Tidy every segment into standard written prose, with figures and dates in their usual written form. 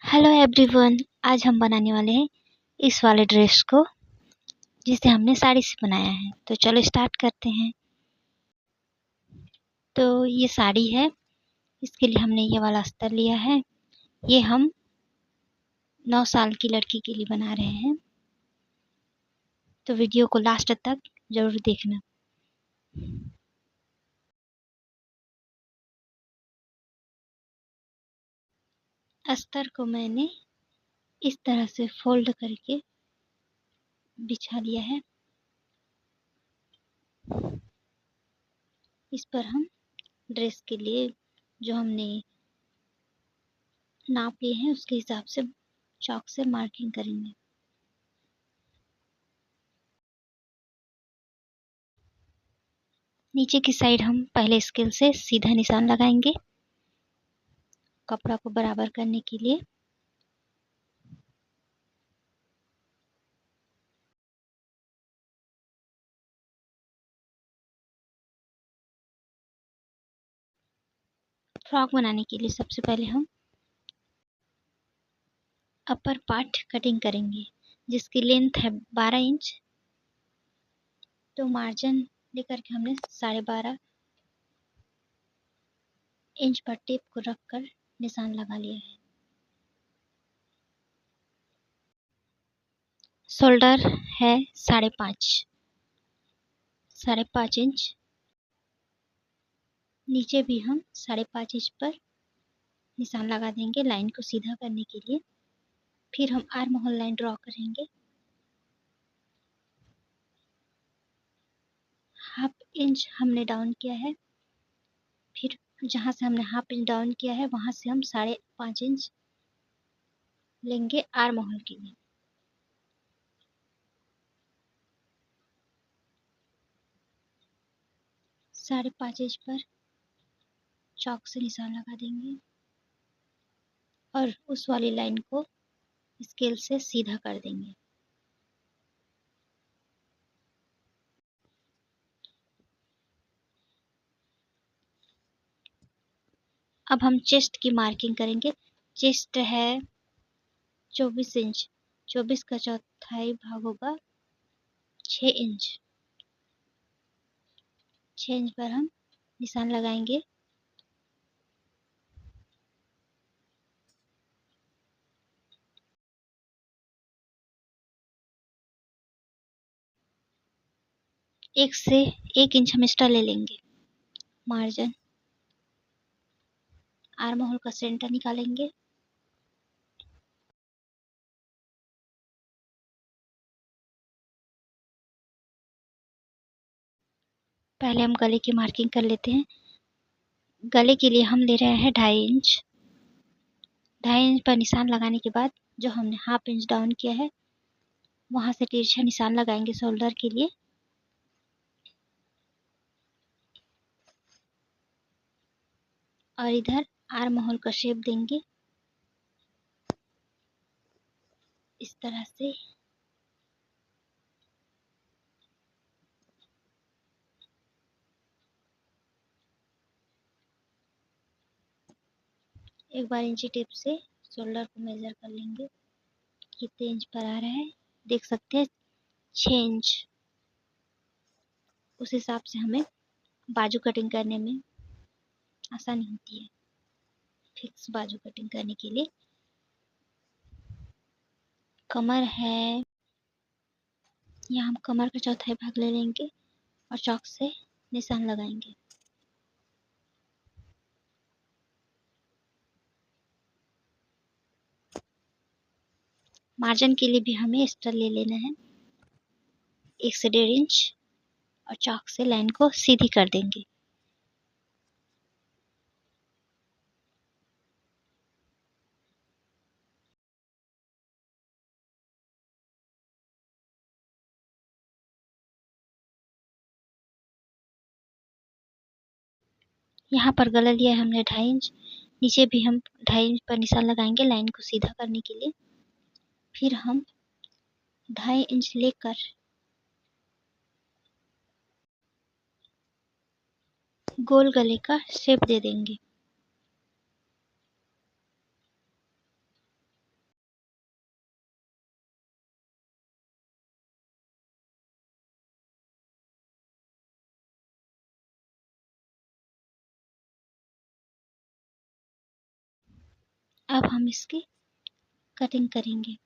Hello everyone. आज हम बनाने वाले हैं इस वाले ड्रेस को जिसे हमने साड़ी से बनाया है। तो चलो स्टार्ट करते हैं। तो ये साड़ी है, इसके लिए हमने ये वाला अस्तर लिया है। ये हम 9 साल की लड़की के लिए बना रहे हैं, तो वीडियो को लास्ट तक जरूर देखना। अस्तर को मैंने इस तरह से फोल्ड करके बिछा लिया है। इस पर हम ड्रेस के लिए जो हमने नाप लिए हैं उसके हिसाब से चॉक से मार्किंग करेंगे। नीचे की साइड हम पहले स्केल से सीधा निशान लगाएंगे कपड़ा को बराबर करने के लिए। फ्रॉक बनाने के लिए सबसे पहले हम अपर पार्ट कटिंग करेंगे, जिसकी लेंथ है 12 इंच। तो मार्जिन लेकर के हमने 12.5 इंच पर टेप को रखकर निशान लगा लिया है। शोल्डर है 5.5 इंच। नीचे भी हम 5.5 इंच पर निशान लगा देंगे लाइन को सीधा करने के लिए। फिर हम आर्म होल लाइन ड्रॉ करेंगे। हाफ इंच हमने डाउन किया है। फिर जहाँ से हमने हाफ इंच डाउन किया है वहाँ से हम 5.5 इंच लेंगे आर्म होल के लिए। 5.5 इंच पर चॉक से निशान लगा देंगे और उस वाली लाइन को स्केल से सीधा कर देंगे। अब हम चेस्ट की मार्किंग करेंगे। चेस्ट है 24 इंच। 24 का चौथाई भाग होगा 6 इंच। 6 इंच पर हम निशान लगाएंगे। एक से 1 इंच हम एक्स्ट्रा ले लेंगे। मार्जिन आर्म होल का सेंटर निकालेंगे। पहले हम गले की मार्किंग कर लेते हैं। गले के लिए हम ले रहे हैं 2.5 इंच। 2.5 इंच पर निशान लगाने के बाद जो हमने हाफ इंच डाउन किया है वहां से तिरछा निशान लगाएंगे शोल्डर के लिए। और इधर आर्म होल का शेप देंगे इस तरह से। एक बार इंची टेप से शोल्डर को मेजर कर लेंगे कितने इंच पर आ रहा है। देख सकते हैं 6 इंच। उस हिसाब से हमें बाजू कटिंग करने में आसानी होती है। फिक्स बाजू कटिंग करने के लिए कमर है, यहाँ हम कमर का चौथाई भाग ले लेंगे और चॉक से निशान लगाएंगे। मार्जिन के लिए भी हमें एक्स्ट्रा ले लेना है 1 से 1.5 इंच और चॉक से लाइन को सीधी कर देंगे। यहाँ पर गला लिया है हमने 2.5 इंच। नीचे भी हम 2.5 इंच पर निशान लगाएंगे लाइन को सीधा करने के लिए। फिर हम 2.5 इंच लेकर गोल गले का शेप दे देंगे। अब हम इसकी कटिंग करेंगे।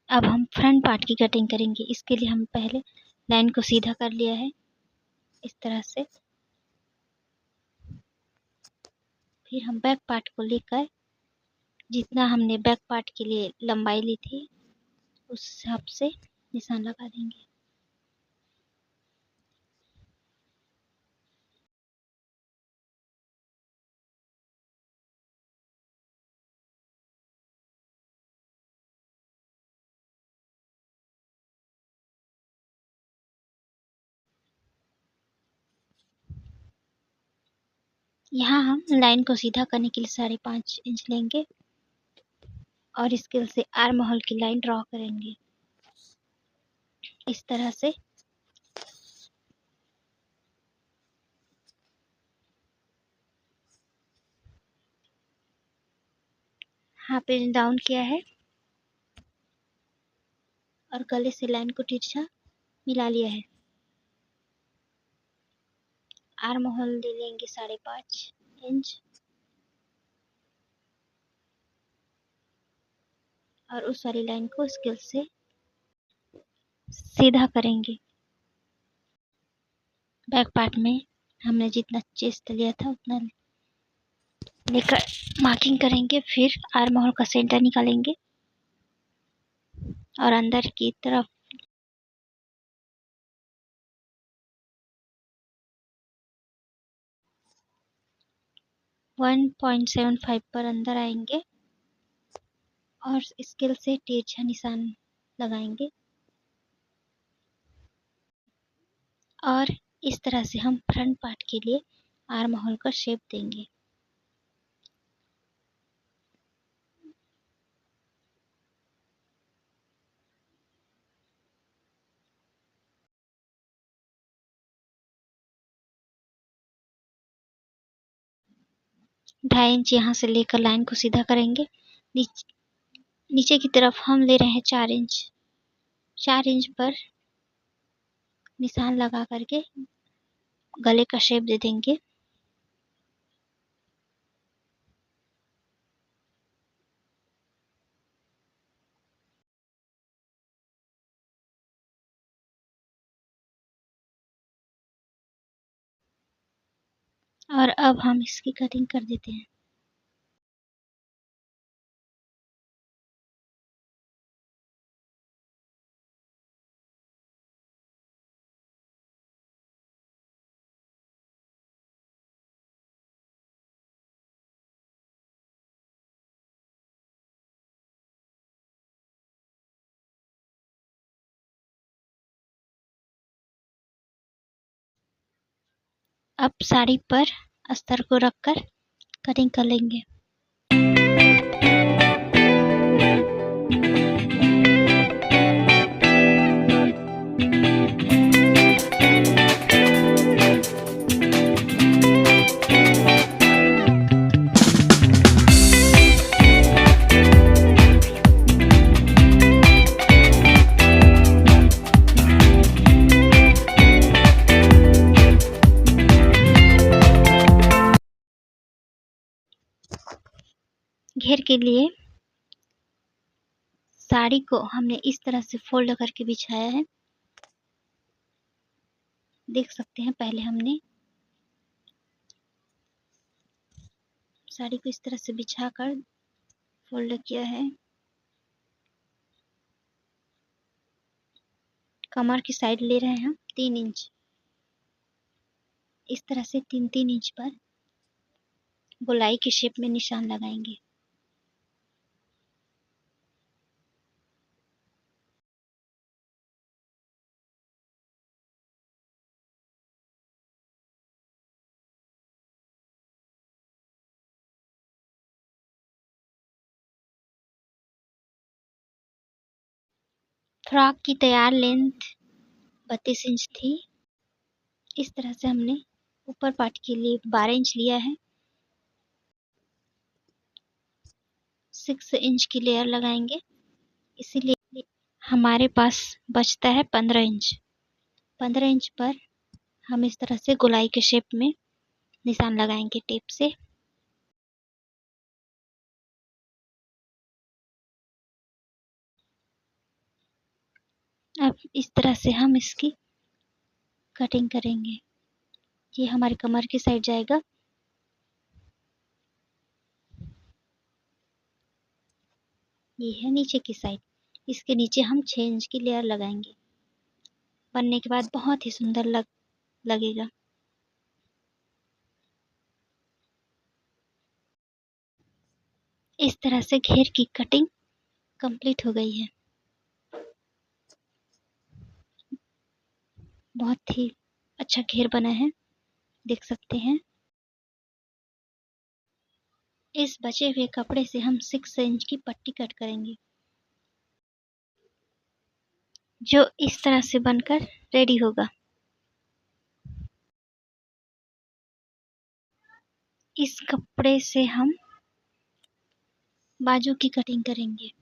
अब हम फ्रंट पार्ट की कटिंग करेंगे। इसके लिए हम पहले लाइन को सीधा कर लिया है इस तरह से। फिर हम बैक पार्ट को लेकर जितना हमने बैक पार्ट के लिए लंबाई ली थी उस हिसाब से निशान लगा देंगे। यहाँ हम लाइन को सीधा करने के लिए 5.5 इंच लेंगे और स्केल से आर्म होल की लाइन ड्रॉ करेंगे इस तरह से। हाफ इंच डाउन किया है और गले से लाइन को तिरछा मिला लिया है। आर्म होल ले लेंगे 5.5 इंच और उस वाली लाइन को स्केल से सीधा करेंगे। बैक पार्ट में हमने जितना चेस्ट लिया था उतना लेकर मार्किंग करेंगे। फिर आर्म होल का सेंटर निकालेंगे और अंदर की तरफ वन 1.75 पर अंदर आएंगे और स्केल से तिरछा निशान लगाएंगे और इस तरह से हम फ्रंट पार्ट के लिए आर्म होल का शेप देंगे। ढाई इंच यहाँ से लेकर लाइन को सीधा करेंगे। नीचे की तरफ हम ले रहे हैं 4 इंच। 4 इंच पर निशान लगा करके गले का शेप दे देंगे। और अब हम इसकी कटिंग कर देते हैं। अब साड़ी पर अस्तर को रखकर कटिंग कर लेंगे। घेर के लिए साड़ी को हमने इस तरह से फोल्ड करके बिछाया है। देख सकते हैं पहले हमने साड़ी को इस तरह से बिछाकर फोल्ड किया है। कमर की साइड ले रहे हैं हम 3 इंच। इस तरह से 3-3 इंच पर गोलाई के शेप में निशान लगाएंगे। फ्रॉक की तैयार लेंथ 32 इंच थी। इस तरह से हमने ऊपर पार्ट के लिए 12 इंच लिया है। 6 इंच की लेयर लगाएंगे, इसीलिए हमारे पास बचता है 15 इंच। 15 इंच पर हम इस तरह से गोलाई के शेप में निशान लगाएंगे टेप से। अब इस तरह से हम इसकी कटिंग करेंगे। ये हमारी कमर की साइड जाएगा। ये है नीचे की साइड। इसके नीचे हम 6 इंच की लेयर लगाएंगे। बनने के बाद बहुत ही सुंदर लगेगा। इस तरह से घेर की कटिंग कंप्लीट हो गई है। बहुत ही अच्छा घेर बना है, देख सकते हैं। इस बचे हुए कपड़े से हम 6 इंच की पट्टी कट करेंगे, जो इस तरह से बनकर रेडी होगा। इस कपड़े से हम बाजू की कटिंग करेंगे।